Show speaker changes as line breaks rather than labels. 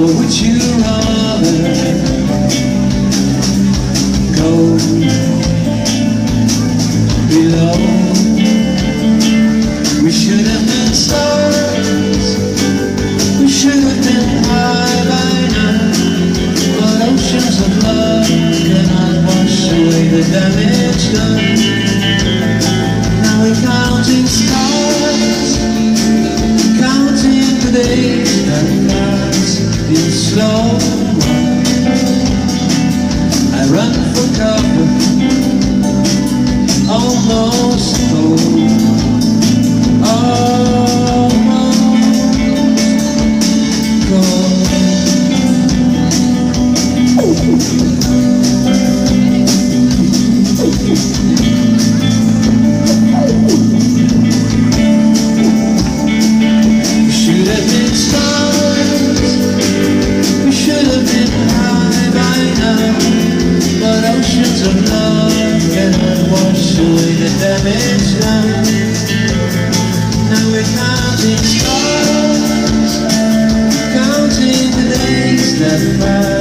Or would you rather go below? We should have been stars, we should have been high by now, but oceans of love cannot wash away the damage done. Now we're counting stars, counting the days that pass in slow motion. I run for cover, almost home, almost gone. We should have been stars, we should have been high by now, but oceans of love cannot wash away the damage done. Now we're counting stars, counting the days that pass